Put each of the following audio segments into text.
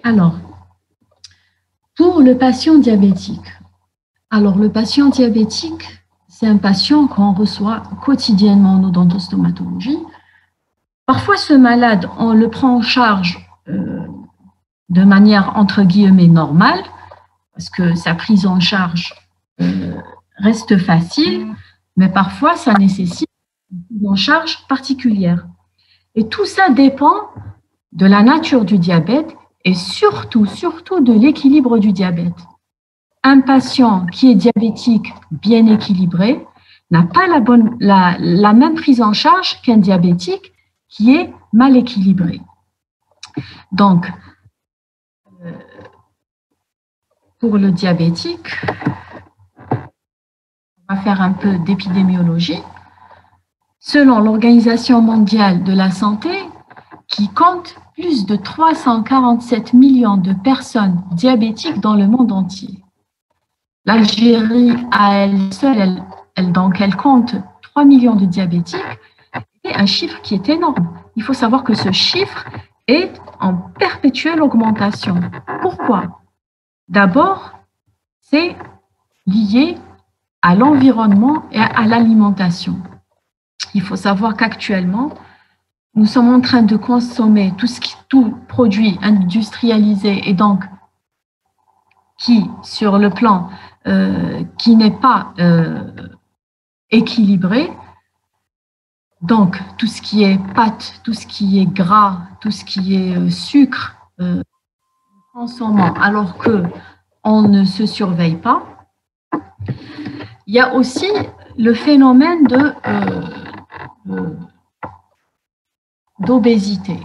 Alors, pour le patient diabétique, le patient diabétique, c'est un patient qu'on reçoit quotidiennement en odontostomatologie. Parfois, ce malade, on le prend en charge de manière, entre guillemets, normale, parce que sa prise en charge reste facile, mais parfois, ça nécessite une prise en charge particulière. Et tout ça dépend de la nature du diabète et surtout de l'équilibre du diabète. Un patient qui est diabétique bien équilibré n'a pas la même prise en charge qu'un diabétique qui est mal équilibré. Donc, pour le diabétique, on va faire un peu d'épidémiologie. Selon l'Organisation mondiale de la santé, qui compte plus de 347 millions de personnes diabétiques dans le monde entier. L'Algérie, à elle seule, elle compte 3 millions de diabétiques. C'est un chiffre qui est énorme. Il faut savoir que ce chiffre est en perpétuelle augmentation. Pourquoi? D'abord, c'est lié à l'environnement et à l'alimentation. Il faut savoir qu'actuellement, nous sommes en train de consommer tout produit industrialisé et donc qui, sur le plan qui n'est pas équilibré. Donc, tout ce qui est pâte, tout ce qui est gras, tout ce qui est sucre, consommant alors qu'on ne se surveille pas. Il y a aussi le phénomène d'obésité.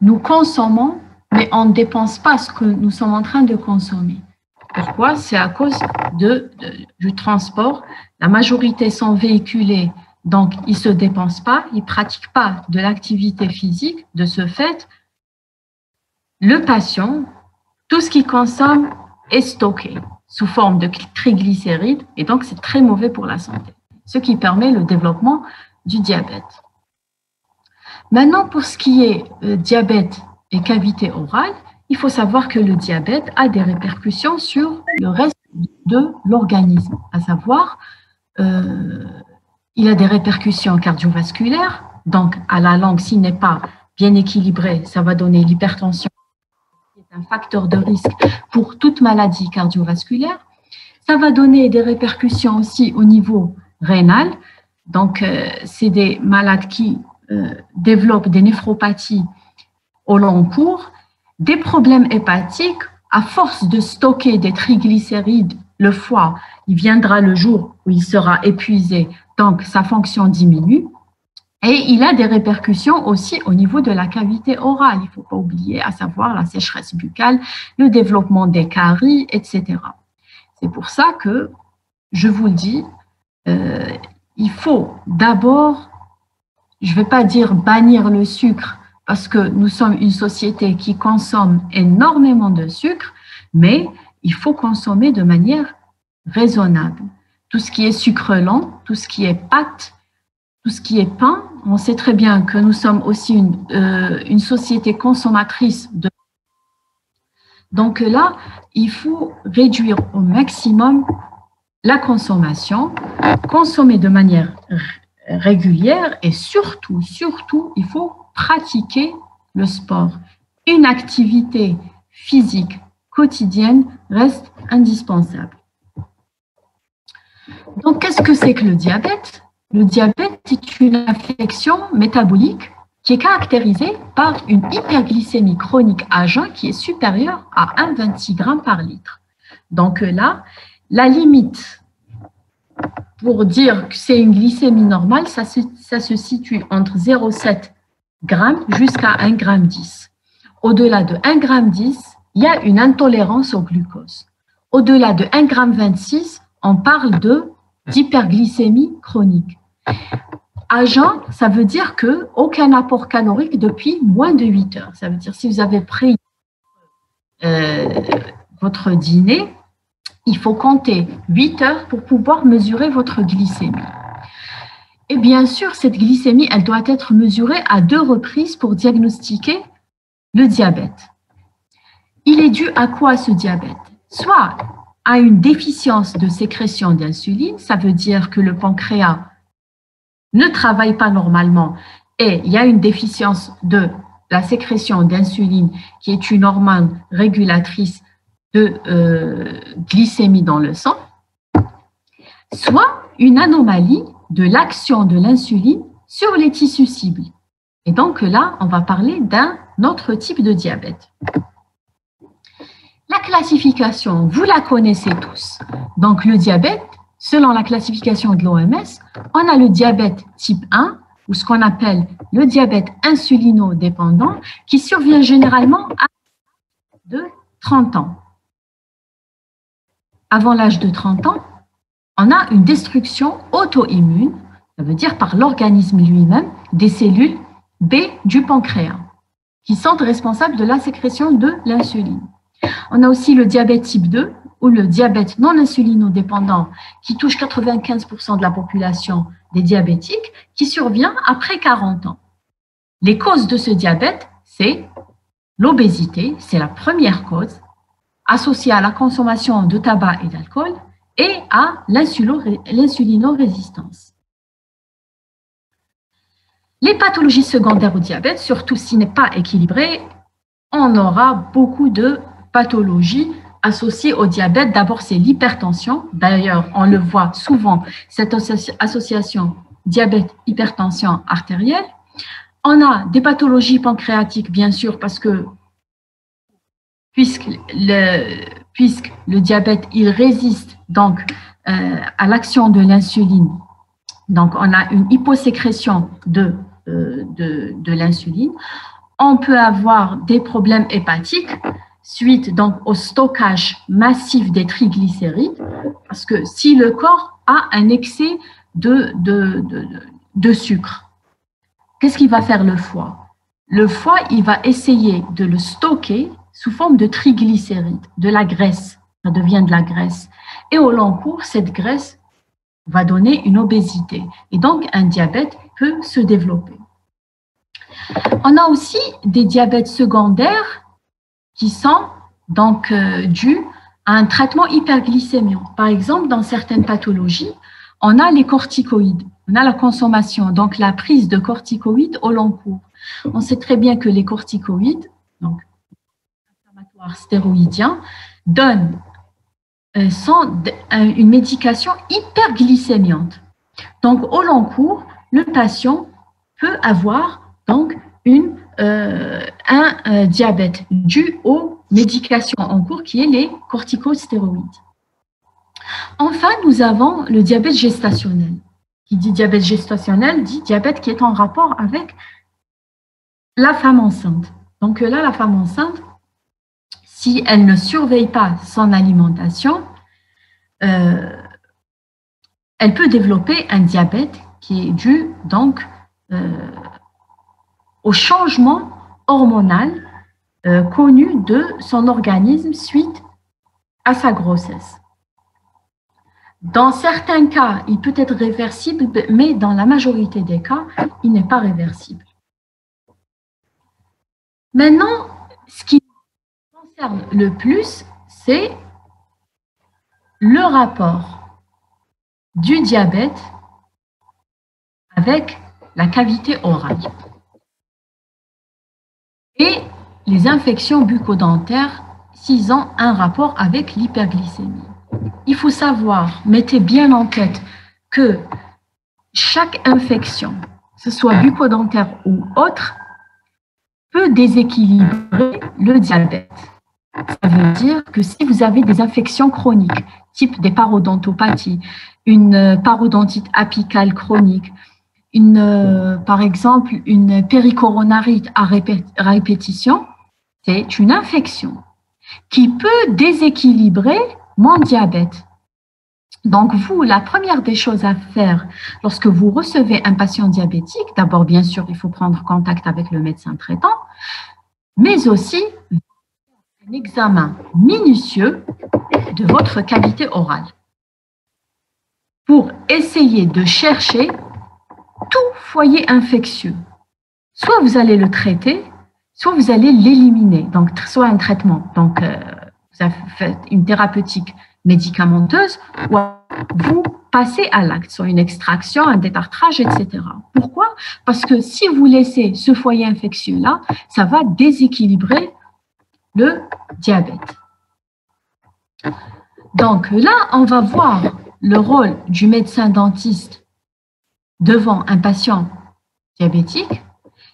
Nous consommons, mais on ne dépense pas ce que nous sommes en train de consommer. Pourquoi? C'est à cause du transport. La majorité sont véhiculés, donc ils ne se dépensent pas, ils ne pratiquent pas de l'activité physique. De ce fait, le patient, tout ce qu'il consomme est stocké sous forme de triglycérides et donc c'est très mauvais pour la santé, ce qui permet le développement du diabète. Maintenant, pour ce qui est diabète et cavité orale, il faut savoir que le diabète a des répercussions sur le reste de l'organisme, à savoir, il a des répercussions cardiovasculaires, donc à la longue, s'il n'est pas bien équilibré, ça va donner l'hypertension, qui est un facteur de risque pour toute maladie cardiovasculaire. Ça va donner des répercussions aussi au niveau rénal, donc c'est des malades qui développent des néphropathies au long cours, des problèmes hépatiques. À force de stocker des triglycérides, le foie, il viendra le jour où il sera épuisé, donc sa fonction diminue. Et il a des répercussions aussi au niveau de la cavité orale, il ne faut pas oublier, à savoir la sécheresse buccale, le développement des caries, etc. C'est pour ça que, je vous le dis, il faut d'abord, je ne vais pas dire bannir le sucre, parce que nous sommes une société qui consomme énormément de sucre, mais il faut consommer de manière raisonnable. Tout ce qui est sucre lent, tout ce qui est pâte, tout ce qui est pain, on sait très bien que nous sommes aussi une société consommatrice de. Donc là, il faut réduire au maximum la consommation, consommer de manière régulière et surtout, il faut pratiquer le sport. Une activité physique quotidienne reste indispensable. Donc, qu'est-ce que c'est que le diabète? Le diabète est une affection métabolique qui est caractérisée par une hyperglycémie chronique à jeun qui est supérieure à 1,26 g par litre. Donc là, la limite pour dire que c'est une glycémie normale, ça se situe entre 0,7 g jusqu'à 1,10 g. Au-delà de 1,10 g, il y a une intolérance au glucose. Au-delà de 1,26 g, on parle d'hyperglycémie chronique. À jeun, ça veut dire qu'aucun apport calorique depuis moins de 8 heures. Ça veut dire si vous avez pris votre dîner, il faut compter 8 heures pour pouvoir mesurer votre glycémie. Et bien sûr, cette glycémie, elle doit être mesurée à 2 reprises pour diagnostiquer le diabète. il est dû à quoi ce diabète? Soit à une déficience de sécrétion d'insuline, ça veut dire que le pancréas ne travaille pas normalement et il y a une déficience de la sécrétion d'insuline qui est une hormone régulatrice de glycémie dans le sang, soit une anomalie de l'action de l'insuline sur les tissus cibles. Et donc là, on va parler d'un autre type de diabète. La classification, vous la connaissez tous. Donc le diabète, selon la classification de l'OMS, on a le diabète type 1, ou ce qu'on appelle le diabète insulinodépendant, qui survient généralement à l'âge de 30 ans. Avant l'âge de 30 ans, on a une destruction auto-immune, ça veut dire par l'organisme lui-même, des cellules B du pancréas, qui sont responsables de la sécrétion de l'insuline. On a aussi le diabète type 2, ou le diabète non insulinodépendant, qui touche 95% de la population des diabétiques, qui survient après 40 ans. Les causes de ce diabète, c'est l'obésité, c'est la première cause, associée à la consommation de tabac et d'alcool, et à l'insulinorésistance. Les pathologies secondaires au diabète, surtout s'il n'est pas équilibré, on aura beaucoup de pathologies associées au diabète. D'abord, c'est l'hypertension. D'ailleurs, on le voit souvent, cette association diabète-hypertension artérielle. On a des pathologies pancréatiques, bien sûr, parce que puisque le diabète, il résiste donc à l'action de l'insuline. Donc, on a une hyposécrétion de l'insuline. On peut avoir des problèmes hépatiques suite donc au stockage massif des triglycérides, parce que si le corps a un excès de sucre, qu'est-ce qu'il va faire le foie? Le foie, il va essayer de le stocker sous forme de triglycérides, de la graisse. Ça devient de la graisse. Et au long cours, cette graisse va donner une obésité. Et donc, un diabète peut se développer. On a aussi des diabètes secondaires qui sont donc dus à un traitement hyperglycémiant. Par exemple, dans certaines pathologies, on a les corticoïdes, on a la consommation, donc la prise de corticoïdes au long cours. On sait très bien que les corticoïdes, donc inflammatoires stéroïdiens, sont une médication hyperglycémiante. Donc, au long cours, le patient peut avoir donc un diabète dû aux médications en cours qui est les corticostéroïdes. Enfin, nous avons le diabète gestationnel. Qui dit diabète gestationnel dit diabète qui est en rapport avec la femme enceinte. Donc là, la femme enceinte, si elle ne surveille pas son alimentation, elle peut développer un diabète qui est dû donc au changement hormonal connu de son organisme suite à sa grossesse. Dans certains cas, il peut être réversible, mais dans la majorité des cas, il n'est pas réversible. Maintenant, ce qui nous concerne le plus, c'est le rapport du diabète avec la cavité orale et les infections bucco-dentaires s'ils ont un rapport avec l'hyperglycémie. Il faut savoir, mettez bien en tête que chaque infection, que ce soit bucco-dentaire ou autre, peut déséquilibrer le diabète. Ça veut dire que si vous avez des infections chroniques, type des parodontopathies, une parodontite apicale chronique, par exemple une péricoronarite à répétition, c'est une infection qui peut déséquilibrer mon diabète. Donc, vous, la première des choses à faire lorsque vous recevez un patient diabétique, d'abord, bien sûr, il faut prendre contact avec le médecin traitant, mais aussi un examen minutieux de votre cavité orale pour essayer de chercher tout foyer infectieux. Soit vous allez le traiter, soit vous allez l'éliminer, donc soit un traitement, donc vous avez fait une thérapeutique médicamenteuse, ou vous passez à l'acte, soit une extraction, un détartrage, etc. Pourquoi? Parce que si vous laissez ce foyer infectieux-là, ça va déséquilibrer le diabète. Donc là, on va voir le rôle du médecin dentiste devant un patient diabétique.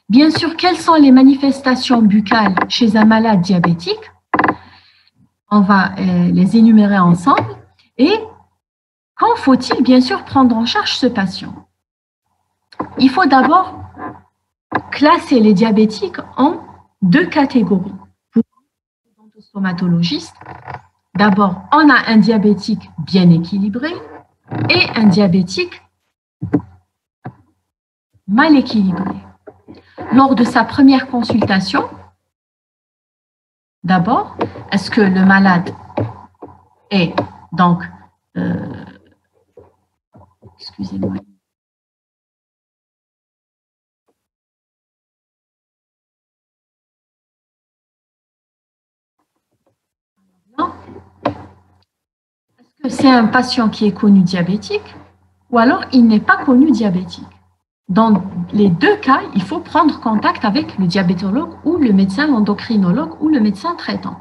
Bien sûr, quelles sont les manifestations buccales chez un malade diabétique? On va les énumérer ensemble. Et quand faut-il bien sûr prendre en charge ce patient? Il faut d'abord classer les diabétiques en deux catégories. Pour les dentostomatologistes, d'abord, on a un diabétique bien équilibré et un diabétique mal équilibré. Lors de sa première consultation, d'abord, est-ce que le malade est donc, excusez-moi, est-ce que c'est un patient qui est connu diabétique ou alors il n'est pas connu diabétique? Dans les deux cas, il faut prendre contact avec le diabétologue ou le médecin endocrinologue ou le médecin traitant.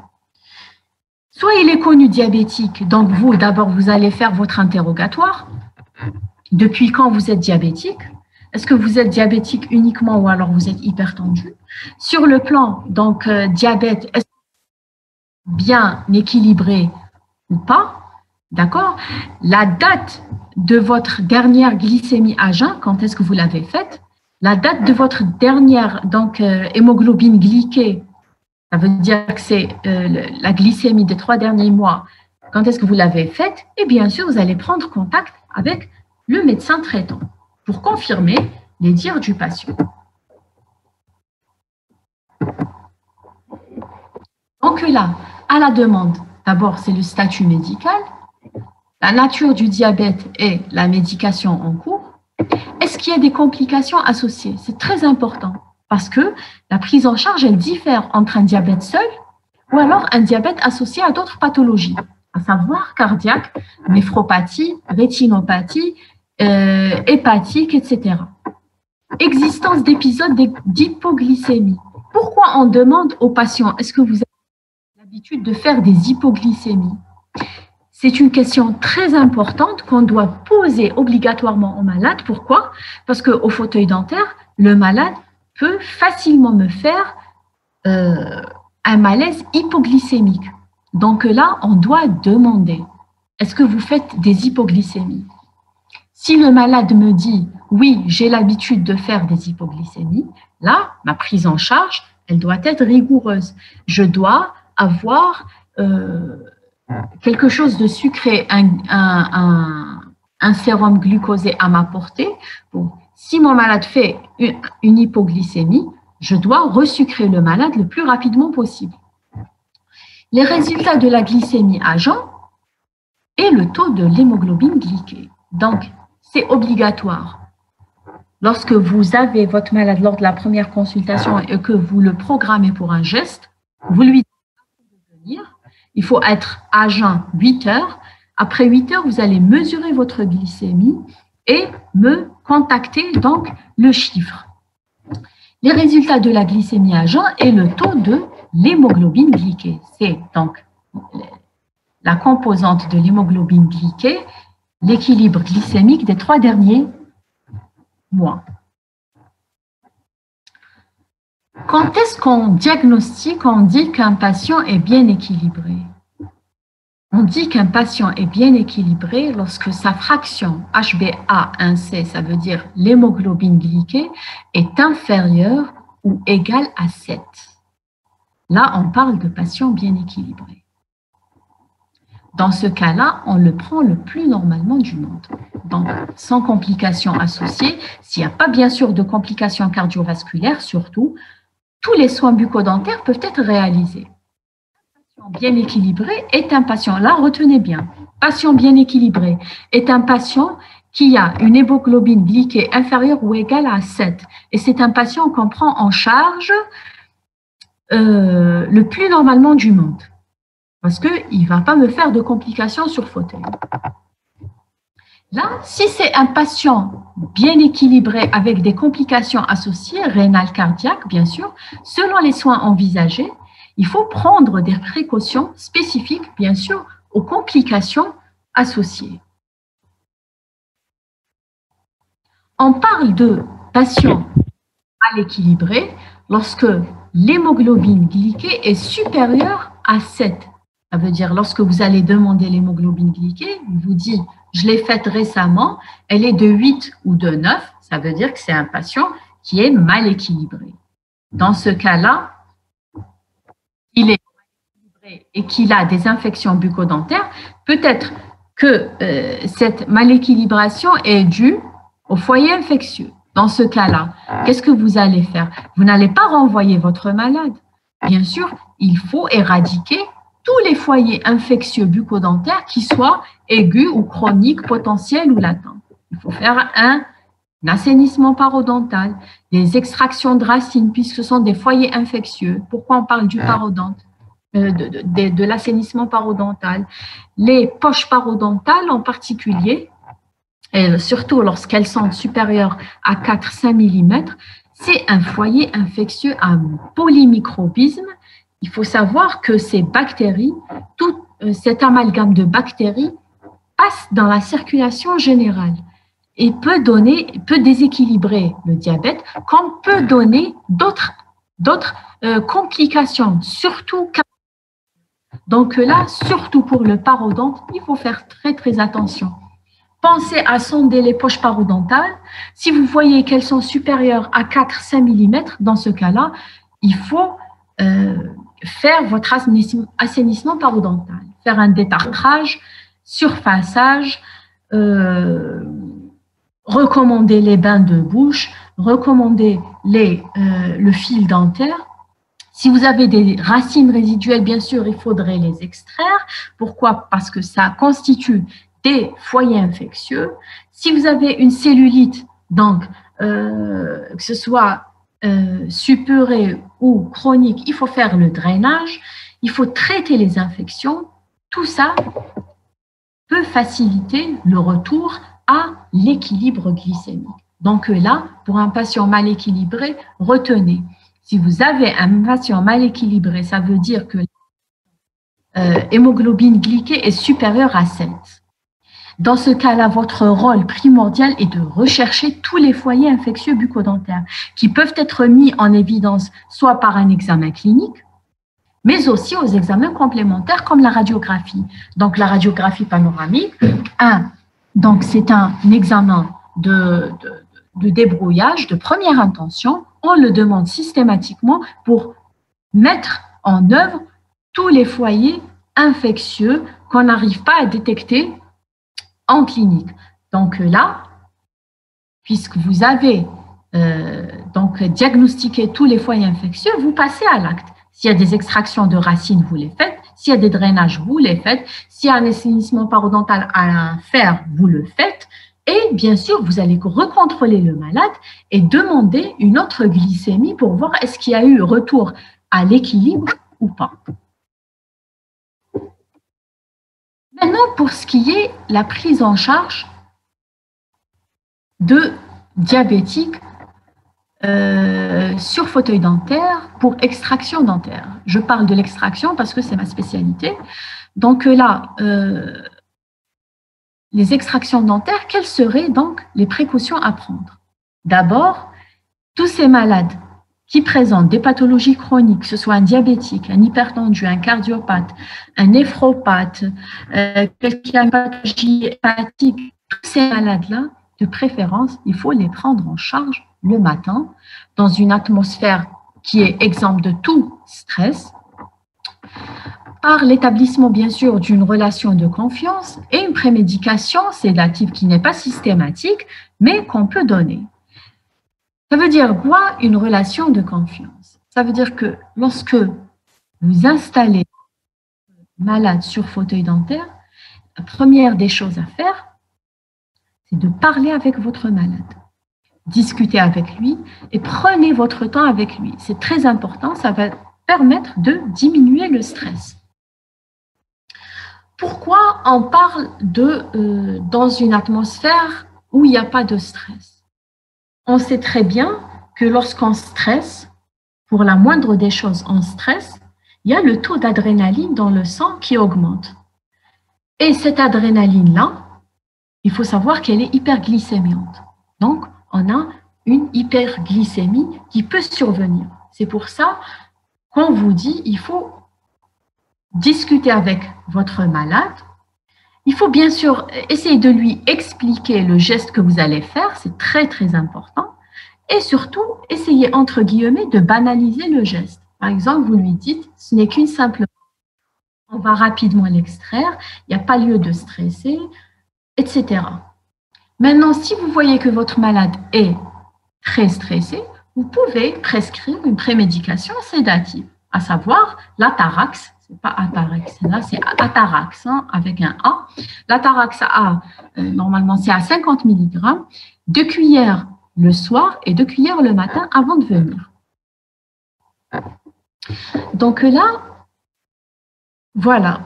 Soit il est connu diabétique, donc vous, d'abord, vous allez faire votre interrogatoire. Depuis quand vous êtes diabétique? Est-ce que vous êtes diabétique uniquement ou alors vous êtes hypertendu? Sur le plan, donc, diabète, est-ce bien équilibré ou pas? D'accord? La date de votre dernière glycémie à jeun, quand est-ce que vous l'avez faite? La date de votre dernière donc, hémoglobine glyquée, ça veut dire que c'est la glycémie des 3 derniers mois, quand est-ce que vous l'avez faite? Et bien sûr, vous allez prendre contact avec le médecin traitant pour confirmer les dires du patient. Donc là, à la demande, d'abord, c'est le statut médical, la nature du diabète et la médication en cours. Est-ce qu'il y a des complications associées? C'est très important parce que la prise en charge, elle diffère entre un diabète seul ou alors un diabète associé à d'autres pathologies, à savoir cardiaque, néphropathie, rétinopathie, hépatique, etc. Existence d'épisodes d'hypoglycémie. Pourquoi on demande aux patients, est-ce que vous avez l'habitude de faire des hypoglycémies? C'est une question très importante qu'on doit poser obligatoirement au malade. Pourquoi? Parce qu'au fauteuil dentaire, le malade peut facilement me faire un malaise hypoglycémique. Donc là, on doit demander, est-ce que vous faites des hypoglycémies? Si le malade me dit, oui, j'ai l'habitude de faire des hypoglycémies, là, ma prise en charge, elle doit être rigoureuse. Je dois avoir quelque chose de sucré, un sérum glucosé à m'apporter. Bon, si mon malade fait une hypoglycémie, je dois resucrer le malade le plus rapidement possible. Les résultats de la glycémie à jeun et le taux de l'hémoglobine glyquée. Donc, c'est obligatoire. Lorsque vous avez votre malade lors de la première consultation et que vous le programmez pour un geste, vous lui dites de venir. Il faut être à jeun 8 heures. Après 8 heures, vous allez mesurer votre glycémie et me contacter donc le chiffre. Les résultats de la glycémie à jeun et le taux de l'hémoglobine glyquée. C'est donc la composante de l'hémoglobine glyquée, l'équilibre glycémique des 3 derniers mois. Quand est-ce qu'on diagnostique, on dit qu'un patient est bien équilibré? On dit qu'un patient est bien équilibré lorsque sa fraction HbA1c, ça veut dire l'hémoglobine glyquée, est inférieure ou égale à 7. Là, on parle de patient bien équilibré. Dans ce cas-là, on le prend le plus normalement du monde. Donc, sans complications associées, s'il n'y a pas bien sûr de complications cardiovasculaires, surtout, tous les soins bucco-dentaires peuvent être réalisés. Un patient bien équilibré est un patient, là retenez bien, patient bien équilibré est un patient qui a une hémoglobine glyquée inférieure ou égale à 7. Et c'est un patient qu'on prend en charge le plus normalement du monde. Parce qu'il ne va pas me faire de complications sur fauteuil. Là, si c'est un patient bien équilibré avec des complications associées, rénales, cardiaques, bien sûr, selon les soins envisagés, il faut prendre des précautions spécifiques, bien sûr, aux complications associées. On parle de patients mal équilibrés lorsque l'hémoglobine glyquée est supérieure à 7. Ça veut dire, lorsque vous allez demander l'hémoglobine glyquée, il vous dit, je l'ai faite récemment, elle est de 8 ou de 9, ça veut dire que c'est un patient qui est mal équilibré. Dans ce cas-là, il est mal équilibré et qu'il a des infections bucco-dentaires, peut-être que cette maléquilibration est due au foyer infectieux. Dans ce cas-là, qu'est-ce que vous allez faire? Vous n'allez pas renvoyer votre malade. Bien sûr, il faut éradiquer tous les foyers infectieux bucco-dentaires qui soient aigus ou chroniques, potentiels ou latents. Il faut faire un assainissement parodontal, des extractions de racines, puisque ce sont des foyers infectieux. Pourquoi on parle du parodonte, de l'assainissement parodontal? Les poches parodontales en particulier, et surtout lorsqu'elles sont supérieures à 4-5 mm, c'est un foyer infectieux à polymicrobisme. Il faut savoir que ces bactéries, tout cet amalgame de bactéries passe dans la circulation générale et peut déséquilibrer le diabète, comme peut donner d'autres complications, surtout. Donc là, surtout pour le parodonte, il faut faire très très attention. Pensez à sonder les poches parodontales. Si vous voyez qu'elles sont supérieures à 4-5 mm, dans ce cas-là, il faut faire votre assainissement parodontal, faire un détartrage, surfaçage, recommander les bains de bouche, recommander le fil dentaire. Si vous avez des racines résiduelles, bien sûr, il faudrait les extraire. Pourquoi? Parce que ça constitue des foyers infectieux. Si vous avez une cellulite, donc que ce soit suppurée ou chronique, il faut faire le drainage, il faut traiter les infections. Tout ça peut faciliter le retour à l'équilibre glycémique. Donc là, pour un patient mal équilibré, retenez, si vous avez un patient mal équilibré, ça veut dire que l'hémoglobine glyquée est supérieure à 7. Dans ce cas-là, votre rôle primordial est de rechercher tous les foyers infectieux bucco-dentaires qui peuvent être mis en évidence soit par un examen clinique, mais aussi aux examens complémentaires comme la radiographie. Donc, la radiographie panoramique, donc c'est un examen de débrouillage, de première intention. On le demande systématiquement pour mettre en œuvre tous les foyers infectieux qu'on n'arrive pas à détecter en clinique. Donc là, puisque vous avez donc diagnostiqué tous les foyers infectieux, vous passez à l'acte. S'il y a des extractions de racines, vous les faites. S'il y a des drainages, vous les faites. S'il y a un assainissement parodontal à faire, vous le faites. Et bien sûr, vous allez recontrôler le malade et demander une autre glycémie pour voir est-ce qu'il y a eu retour à l'équilibre ou pas. Maintenant, pour ce qui est la prise en charge de diabétiques sur fauteuil dentaire pour extraction dentaire. Je parle de l'extraction parce que c'est ma spécialité. Donc là, les extractions dentaires, quelles seraient donc les précautions à prendre? D'abord, tous ces malades qui présentent des pathologies chroniques, que ce soit un diabétique, un hypertendu, un cardiopathe, un néphropathe, quelqu'un qui a une pathologie hépatique, tous ces malades-là, de préférence, il faut les prendre en charge le matin dans une atmosphère qui est exempte de tout stress, par l'établissement bien sûr d'une relation de confiance et une prémédication sédative qui n'est pas systématique, mais qu'on peut donner. Ça veut dire quoi, une relation de confiance? Ça veut dire que lorsque vous installez un malade sur fauteuil dentaire, la première des choses à faire, c'est de parler avec votre malade. Discutez avec lui et prenez votre temps avec lui. C'est très important, ça va permettre de diminuer le stress. Pourquoi on parle dans une atmosphère où il n'y a pas de stress? On sait très bien que lorsqu'on stresse, pour la moindre des choses, on stresse, il y a le taux d'adrénaline dans le sang qui augmente. Et cette adrénaline-là, il faut savoir qu'elle est hyperglycémiante. Donc, on a une hyperglycémie qui peut survenir. C'est pour ça qu'on vous dit, il faut discuter avec votre malade. Il faut bien sûr essayer de lui expliquer le geste que vous allez faire, c'est très très important. Et surtout, essayer entre guillemets de banaliser le geste. Par exemple, vous lui dites, ce n'est qu'une simple... On va rapidement l'extraire, il n'y a pas lieu de stresser, etc. Maintenant, si vous voyez que votre malade est très stressé, vous pouvez prescrire une prémédication sédative, à savoir l'Atarax. C'est pas Atarax, là c'est Atarax avec un A. L'Atarax normalement c'est à 50 mg, 2 cuillères le soir et 2 cuillères le matin avant de venir. Donc là, voilà,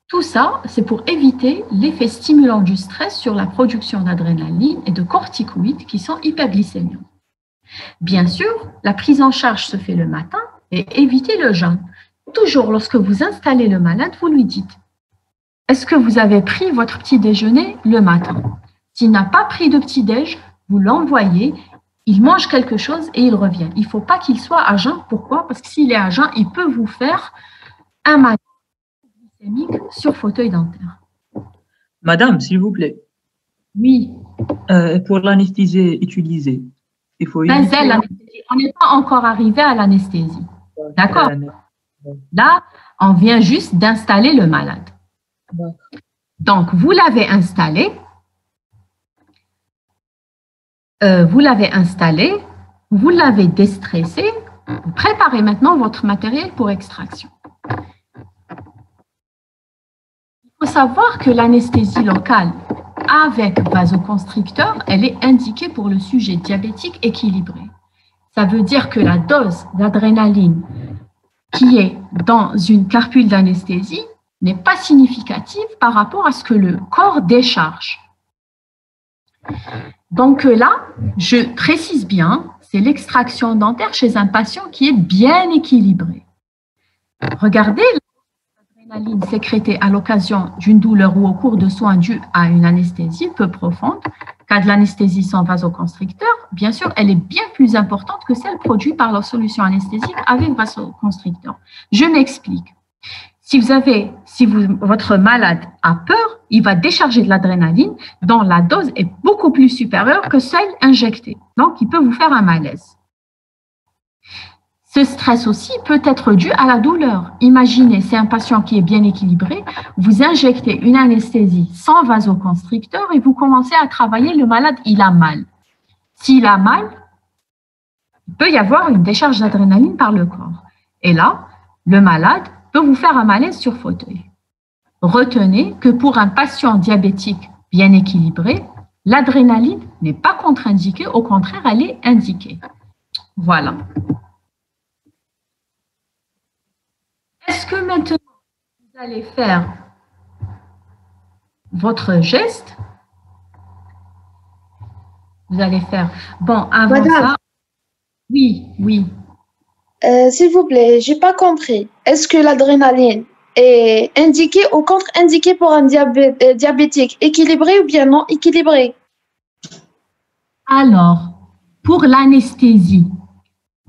tout ça c'est pour éviter l'effet stimulant du stress sur la production d'adrénaline et de corticoïdes qui sont hyperglycémiants. Bien sûr, la prise en charge se fait le matin et éviter le jeûne. Toujours lorsque vous installez le malade, vous lui dites « Est-ce que vous avez pris votre petit déjeuner le matin ?» S'il n'a pas pris de petit déj, vous l'envoyez, il mange quelque chose et il revient. Il ne faut pas qu'il soit à jeun. Pourquoi? Parce que s'il est à jeun, il peut vous faire un malaise glycémique sur fauteuil dentaire. Madame, s'il vous plaît. Oui. Pour l'anesthésie utilisée, il faut... On n'est pas encore arrivé à l'anesthésie. D'accord? Là, on vient juste d'installer le malade. Donc, vous l'avez installé. Vous l'avez déstressé. Vous préparez maintenant votre matériel pour extraction. Il faut savoir que l'anesthésie locale avec vasoconstricteur, elle est indiquée pour le sujet diabétique équilibré. Ça veut dire que la dose d'adrénaline qui est dans une carpule d'anesthésie n'est pas significative par rapport à ce que le corps décharge. Donc là, je précise bien, c'est l'extraction dentaire chez un patient qui est bien équilibré. Regardez l'adrénaline sécrétée à l'occasion d'une douleur ou au cours de soins dus à une anesthésie peu profonde. Cas de l'anesthésie sans vasoconstricteur, bien sûr, elle est bien plus importante que celle produite par la solution anesthésique avec vasoconstricteur. Je m'explique. Si votre malade a peur, il va décharger de l'adrénaline dont la dose est beaucoup plus supérieure que celle injectée. Donc, il peut vous faire un malaise. Ce stress aussi peut être dû à la douleur. Imaginez, c'est un patient qui est bien équilibré, vous injectez une anesthésie sans vasoconstricteur et vous commencez à travailler, le malade, il a mal. S'il a mal, il peut y avoir une décharge d'adrénaline par le corps. Et là, le malade peut vous faire un malaise sur fauteuil. Retenez que pour un patient diabétique bien équilibré, l'adrénaline n'est pas contre-indiquée, au contraire, elle est indiquée. Voilà. Est-ce que maintenant, vous allez faire votre geste? Vous allez faire... Bon, avant Madame. ça... Oui. S'il vous plaît, je n'ai pas compris. Est-ce que l'adrénaline est indiquée ou contre-indiquée pour un diabétique équilibré ou bien non équilibré? Alors, pour l'anesthésie,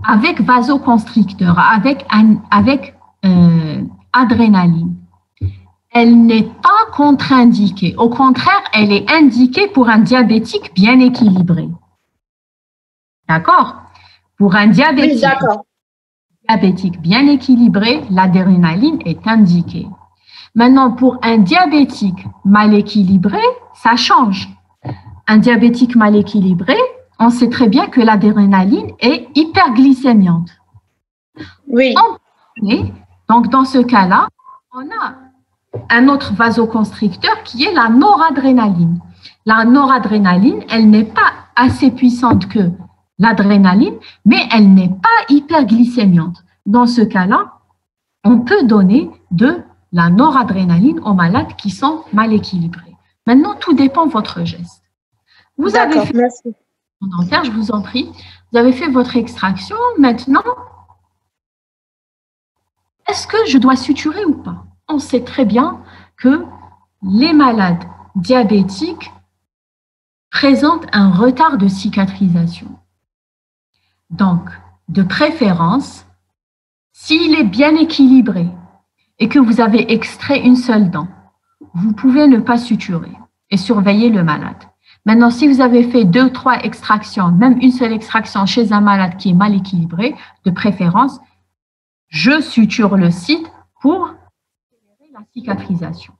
avec vasoconstricteur, avec adrénaline, elle n'est pas contre-indiquée. Au contraire, elle est indiquée pour un diabétique bien équilibré. D'accord? Pour un diabétique, bien équilibré, l'adrénaline est indiquée. Maintenant, pour un diabétique mal équilibré, ça change. Un diabétique mal équilibré, on sait très bien que l'adrénaline est hyperglycémiante. Oui. Donc, dans ce cas-là, on a un autre vasoconstricteur qui est la noradrénaline. La noradrénaline, elle n'est pas assez puissante que l'adrénaline, mais elle n'est pas hyperglycémiante. Dans ce cas-là, on peut donner de la noradrénaline aux malades qui sont mal équilibrés. Maintenant, tout dépend de votre geste. Vous avez fait merci. dentaire, je vous en prie. Vous avez fait votre extraction. Maintenant, est-ce que je dois suturer ou pas? On sait très bien que les malades diabétiques présentent un retard de cicatrisation. Donc, de préférence, s'il est bien équilibré et que vous avez extrait une seule dent, vous pouvez ne pas suturer et surveiller le malade. Maintenant, si vous avez fait 2 ou 3 extractions, même une seule extraction chez un malade qui est mal équilibré, de préférence, je suture le site pour accélérer la cicatrisation.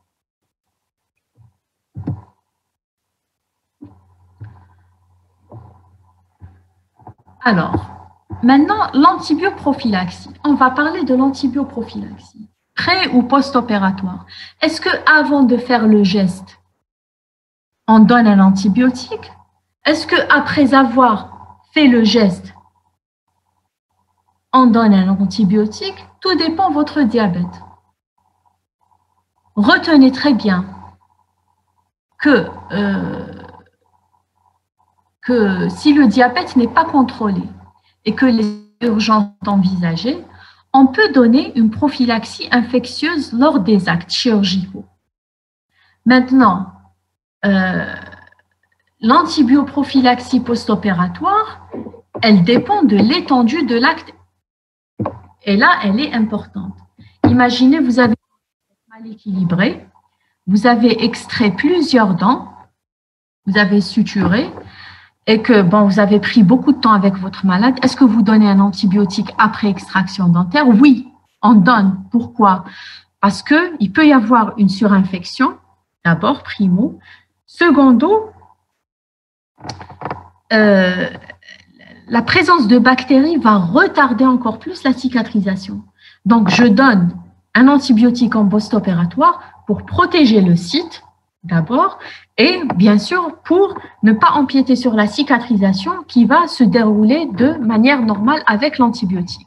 Alors, maintenant, l'antibioprophylaxie. On va parler de l'antibioprophylaxie. Pré- ou post-opératoire. Est-ce qu'avant de faire le geste, on donne un antibiotique? Est-ce qu'après avoir fait le geste, on donne un antibiotique? Tout dépend de votre diabète. Retenez très bien que si le diabète n'est pas contrôlé et que les urgences sont envisagées, on peut donner une prophylaxie infectieuse lors des actes chirurgicaux. Maintenant, l'antibioprophylaxie post-opératoire, elle dépend de l'étendue de l'acte. Et là, elle est importante. Imaginez, vous avez mal équilibré, vous avez extrait plusieurs dents, vous avez suturé, et que bon, vous avez pris beaucoup de temps avec votre malade. Est-ce que vous donnez un antibiotique après extraction dentaire? Oui, on donne. Pourquoi? Parce qu'il peut y avoir une surinfection, d'abord, primo. Secondo, la présence de bactéries va retarder encore plus la cicatrisation. Donc, je donne un antibiotique en post-opératoire pour protéger le site, d'abord, et bien sûr pour ne pas empiéter sur la cicatrisation qui va se dérouler de manière normale avec l'antibiotique.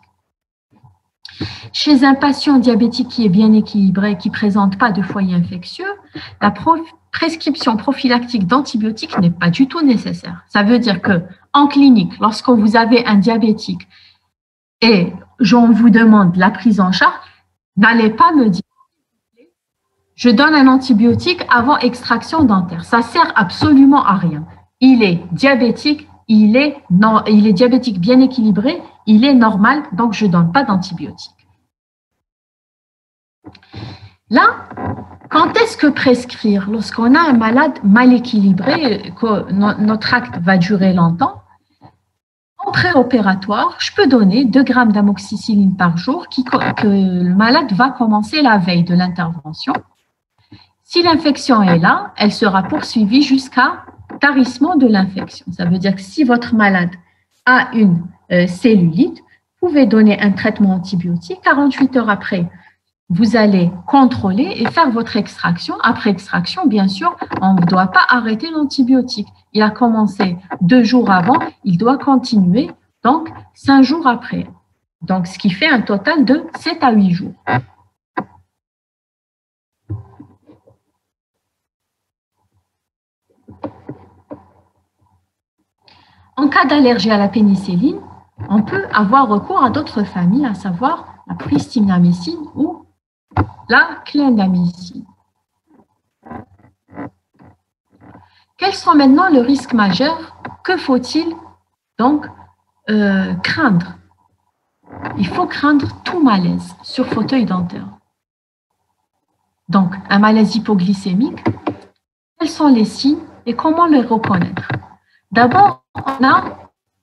Chez un patient diabétique qui est bien équilibré, qui ne présente pas de foyer infectieux, la prescription prophylactique d'antibiotiques n'est pas du tout nécessaire. Ça veut dire que en clinique, lorsque vous avez un diabétique et on vous demande la prise en charge, n'allez pas me dire je donne un antibiotique avant extraction dentaire. Ça sert absolument à rien. Il est diabétique, il est diabétique bien équilibré, il est normal, donc je ne donne pas d'antibiotique. Là, quand est-ce que prescrire? Lorsqu'on a un malade mal équilibré, que notre acte va durer longtemps, en préopératoire, je peux donner 2 grammes d'amoxicilline par jour que le malade va commencer la veille de l'intervention. Si l'infection est là, elle sera poursuivie jusqu'à tarissement de l'infection. Ça veut dire que si votre malade a une cellulite, vous pouvez donner un traitement antibiotique. 48 heures après, vous allez contrôler et faire votre extraction. Après extraction, bien sûr, on ne doit pas arrêter l'antibiotique. Il a commencé 2 jours avant, il doit continuer, donc 5 jours après. Donc, ce qui fait un total de 7 à 8 jours. En cas d'allergie à la pénicilline, on peut avoir recours à d'autres familles, à savoir la pristinamycine ou la clindamycine. Quels sont maintenant les risques majeurs? Que faut-il donc craindre? Il faut craindre tout malaise sur fauteuil dentaire. Donc, un malaise hypoglycémique, quels sont les signes et comment les reconnaître? D'abord, on a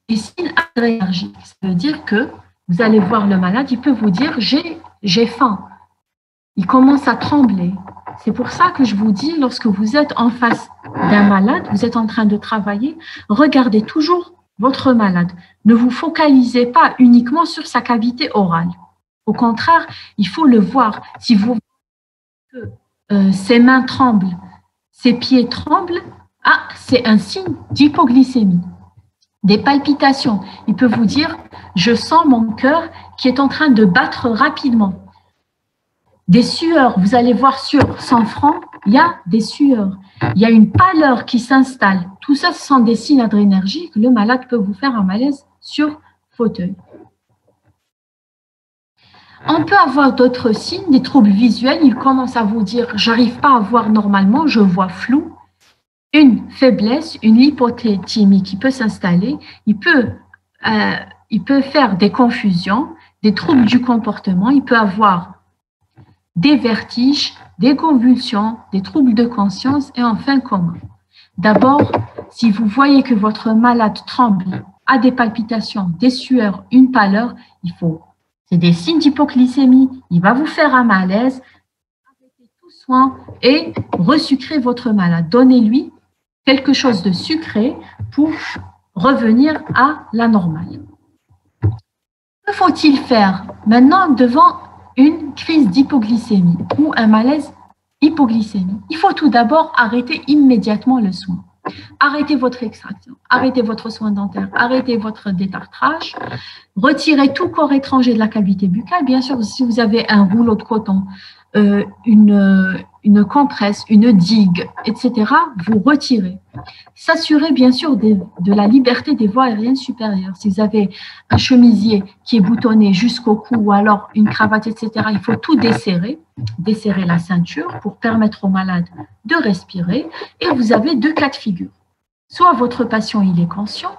des signes allergiques. Ça veut dire que vous allez voir le malade, il peut vous dire « j'ai faim ». Il commence à trembler. C'est pour ça que je vous dis, lorsque vous êtes en face d'un malade, vous êtes en train de travailler, regardez toujours votre malade. Ne vous focalisez pas uniquement sur sa cavité orale. Au contraire, il faut le voir. Si vous voyez que ses mains tremblent, ses pieds tremblent, c'est un signe d'hypoglycémie. Des palpitations. Il peut vous dire, je sens mon cœur qui est en train de battre rapidement. des sueurs. Vous allez voir sur son front, il y a des sueurs. Il y a une pâleur qui s'installe. Tout ça, ce sont des signes adrénergiques. Le malade peut vous faire un malaise sur fauteuil. On peut avoir d'autres signes, des troubles visuels. Il commence à vous dire, j'arrive pas à voir normalement, je vois flou. Une faiblesse, une lipothémie qui peut s'installer. Il peut faire des confusions, des troubles du comportement. Il peut avoir des vertiges, des convulsions, des troubles de conscience et enfin coma. D'abord, si vous voyez que votre malade tremble, a des palpitations, des sueurs, une pâleur, c'est des signes d'hypoglycémie, il va vous faire un malaise, arrêtez tout soin et resucrez votre malade. Donnez-lui quelque chose de sucré pour revenir à la normale. Que faut-il faire maintenant devant une crise d'hypoglycémie ou un malaise hypoglycémie? Il faut tout d'abord arrêter immédiatement le soin. Arrêtez votre extraction, arrêtez votre soin dentaire, arrêtez votre détartrage, retirez tout corps étranger de la cavité buccale. Bien sûr, si vous avez un rouleau de coton, une compresse, une digue, etc., vous retirez. S'assurer bien sûr de la liberté des voies aériennes supérieures. Si vous avez un chemisier qui est boutonné jusqu'au cou ou alors une cravate, etc., il faut tout desserrer, desserrer la ceinture pour permettre au malade de respirer. Et vous avez deux cas de figure. Soit votre patient il est conscient,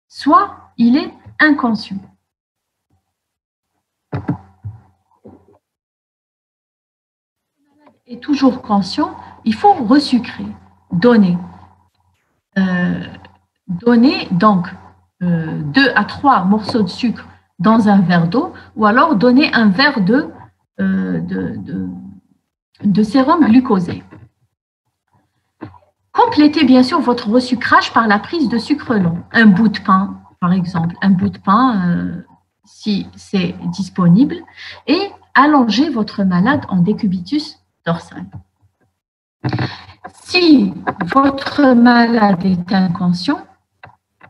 soit il est inconscient. Est toujours conscient, il faut resucrer, donner. Donner donc 2 à 3 morceaux de sucre dans un verre d'eau ou alors donner un verre de sérum glucosé. Complétez bien sûr votre resucrage par la prise de sucre lent. Un bout de pain, par exemple, un bout de pain si c'est disponible et allongez votre malade en décubitus dorsal. Si votre malade est inconscient,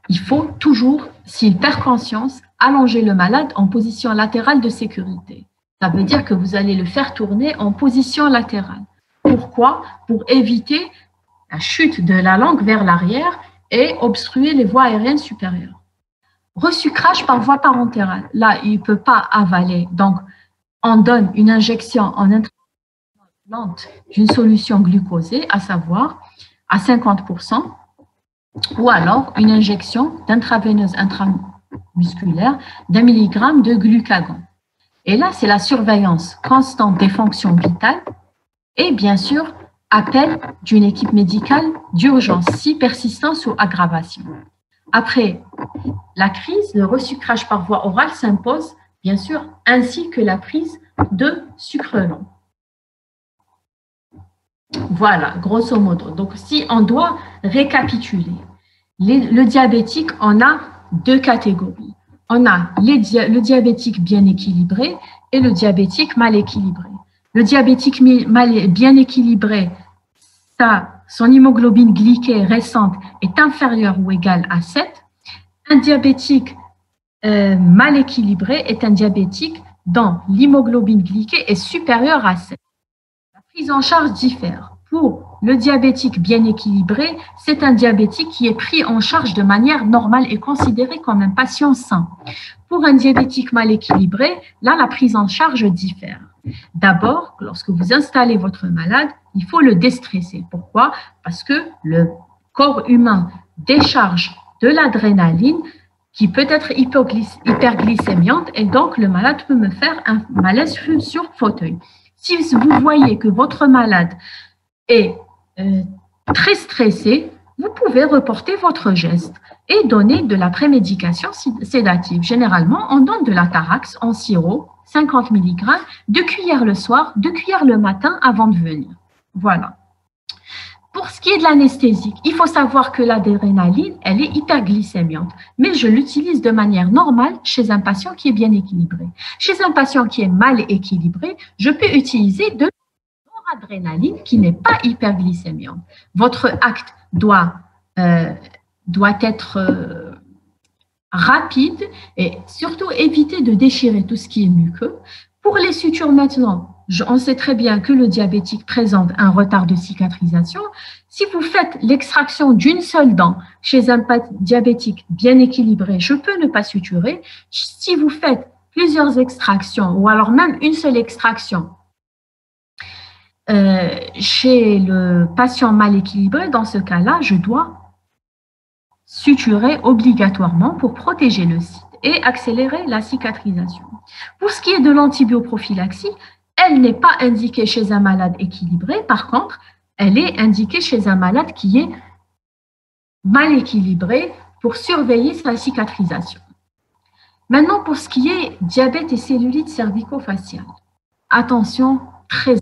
il faut toujours, s'il perd conscience, allonger le malade en position latérale de sécurité. Ça veut dire que vous allez le faire tourner en position latérale. Pourquoi? Pour éviter la chute de la langue vers l'arrière et obstruer les voies aériennes supérieures. Resucrage par voie parentérale. Là, il ne peut pas avaler. Donc, on donne une injection en intraveineuse d'une solution glucosée, à savoir à 50%, ou alors une injection d'intraveineuse intramusculaire d'1 milligramme de glucagon. Et là, c'est la surveillance constante des fonctions vitales et bien sûr, appel d'une équipe médicale d'urgence si persistance ou aggravation. Après la crise, le resucrage par voie orale s'impose, bien sûr, ainsi que la prise de sucre lent. Voilà, grosso modo. Donc, si on doit récapituler, le diabétique, on a deux catégories. On a le diabétique bien équilibré et le diabétique mal équilibré. Le diabétique bien équilibré, son hémoglobine glyquée récente est inférieure ou égale à 7. Un diabétique mal équilibré est un diabétique dont l'hémoglobine glyquée est supérieure à 7. La prise en charge diffère. Pour le diabétique bien équilibré, c'est un diabétique qui est pris en charge de manière normale et considéré comme un patient sain. Pour un diabétique mal équilibré, là, la prise en charge diffère. D'abord, lorsque vous installez votre malade, il faut le déstresser. Pourquoi? Parce que le corps humain décharge de l'adrénaline qui peut être hyperglycémiante et donc le malade peut me faire un malaise sur fauteuil. Si vous voyez que votre malade est très stressé, vous pouvez reporter votre geste et donner de la prémédication sédative. Généralement, on donne de la Tarax en sirop, 50 mg, 2 cuillères le soir, 2 cuillères le matin avant de venir. Voilà. Pour ce qui est de l'anesthésique, il faut savoir que l'adrénaline, elle est hyperglycémiante, mais je l'utilise de manière normale chez un patient qui est bien équilibré. Chez un patient qui est mal équilibré, je peux utiliser de l'adrénaline qui n'est pas hyperglycémiante. Votre acte doit être rapide et surtout éviter de déchirer tout ce qui est muqueux. Pour les sutures maintenant, on sait très bien que le diabétique présente un retard de cicatrisation. Si vous faites l'extraction d'une seule dent chez un diabétique bien équilibré, je peux ne pas suturer. Si vous faites plusieurs extractions ou alors même une seule extraction chez le patient mal équilibré, dans ce cas-là, je dois suturer obligatoirement pour protéger le site et accélérer la cicatrisation. Pour ce qui est de l'antibioprophylaxie, elle n'est pas indiquée chez un malade équilibré. Par contre, elle est indiquée chez un malade qui est mal équilibré pour surveiller sa cicatrisation. Maintenant, pour ce qui est diabète et cellulite cervico-faciale, attention, très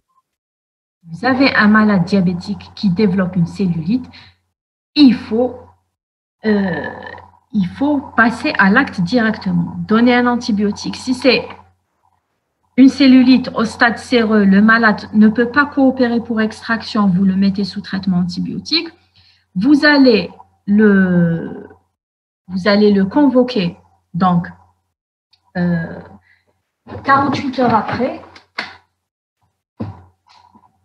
vous avez un malade diabétique qui développe une cellulite, il faut passer à l'acte directement, donner un antibiotique. Si c'est une cellulite au stade séreux, le malade ne peut pas coopérer pour extraction, vous le mettez sous traitement antibiotique. Vous allez le convoquer, donc 48 heures après.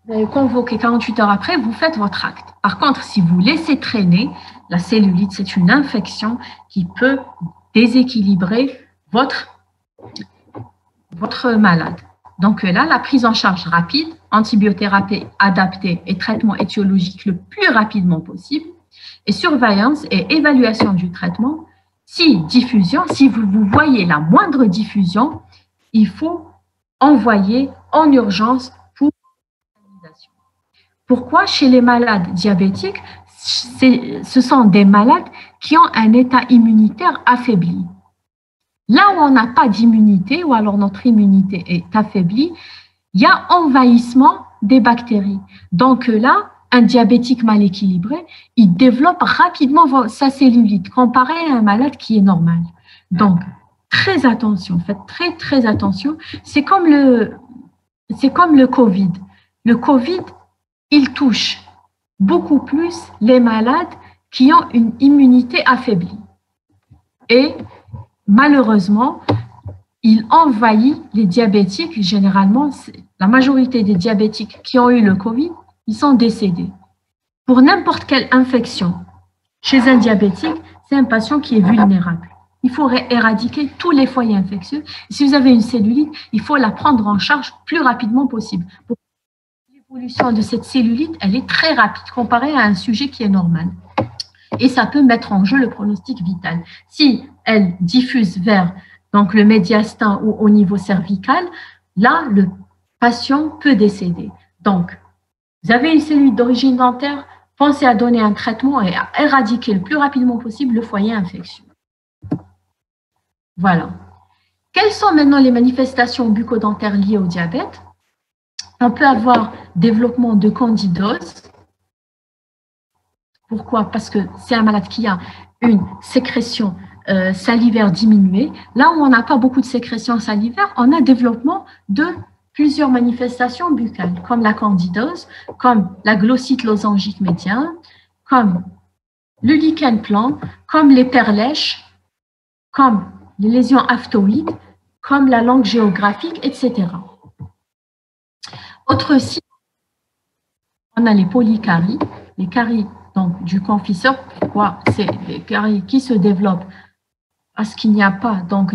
Vous allez convoquer 48 heures après, vous faites votre acte. Par contre, si vous laissez traîner, la cellulite, c'est une infection qui peut déséquilibrer votre malade. Donc là, la prise en charge rapide, antibiothérapie adaptée et traitement étiologique le plus rapidement possible, et surveillance et évaluation du traitement. Si vous voyez la moindre diffusion, il faut envoyer en urgence pour l'hospitalisation. Pourquoi chez les malades diabétiques, ce sont des malades qui ont un état immunitaire affaibli. Là où on n'a pas d'immunité, ou alors notre immunité est affaiblie, il y a envahissement des bactéries. Donc là, un diabétique mal équilibré, il développe rapidement sa cellulite comparé à un malade qui est normal. Donc, très attention, faites très attention. C'est comme le Covid. Le Covid, il touche beaucoup plus les malades qui ont une immunité affaiblie. Et malheureusement, il envahit les diabétiques. Généralement, la majorité des diabétiques qui ont eu le Covid, ils sont décédés. Pour n'importe quelle infection chez un diabétique, c'est un patient qui est vulnérable. Il faut éradiquer tous les foyers infectieux. Si vous avez une cellulite, il faut la prendre en charge plus rapidement possible. L'évolution de cette cellulite, elle est très rapide comparée à un sujet qui est normal. Et ça peut mettre en jeu le pronostic vital. Si elle diffuse vers donc, le médiastin ou au niveau cervical, là, le patient peut décéder. Donc, vous avez une cellulite d'origine dentaire, pensez à donner un traitement et à éradiquer le plus rapidement possible le foyer infectieux. Voilà. Quelles sont maintenant les manifestations bucco-dentaires liées au diabète? On peut avoir développement de candidose. Pourquoi? Parce que c'est un malade qui a une sécrétion salivaire diminuée. Là où on n'a pas beaucoup de sécrétion salivaire, on a développement de plusieurs manifestations buccales, comme la candidose, comme la glossite losangique médiane, comme le lichen plan, comme les perlèches, comme les lésions aftoïdes, comme la langue géographique, etc. Autre signe, on a les polycaries, les caries donc, du confiseur. Pourquoi? C'est les caries qui se développent parce qu'il n'y a pas donc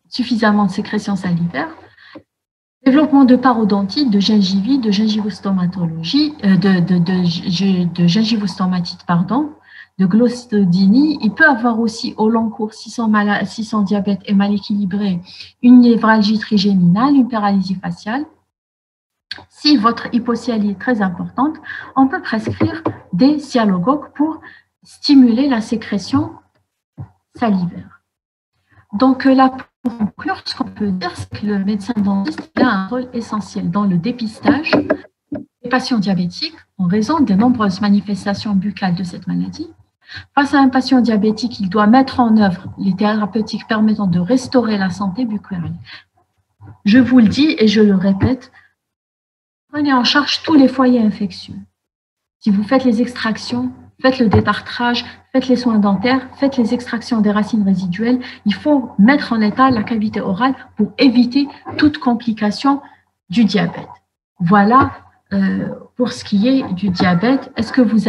suffisamment de sécrétion salivaire. Développement de parodontite, de gingivite, de gingivostomatologie, de gingivostomatite, pardon, de glossodynie. Il peut avoir aussi au long cours, si son diabète est mal équilibré, une névralgie trigéminale, une paralysie faciale. Si votre hypocialie est très importante, on peut prescrire des sialogogues pour stimuler la sécrétion salivaire. Donc là, pour conclure, ce qu'on peut dire, c'est que le médecin dentiste a un rôle essentiel dans le dépistage des patients diabétiques en raison des nombreuses manifestations buccales de cette maladie. Face à un patient diabétique, il doit mettre en œuvre les thérapeutiques permettant de restaurer la santé buccale. Je vous le dis et je le répète, prenez en charge tous les foyers infectieux. Si vous faites les extractions, faites le détartrage, faites les soins dentaires, faites les extractions des racines résiduelles. Il faut mettre en état la cavité orale pour éviter toute complication du diabète. Voilà pour ce qui est du diabète. Est-ce que vous avez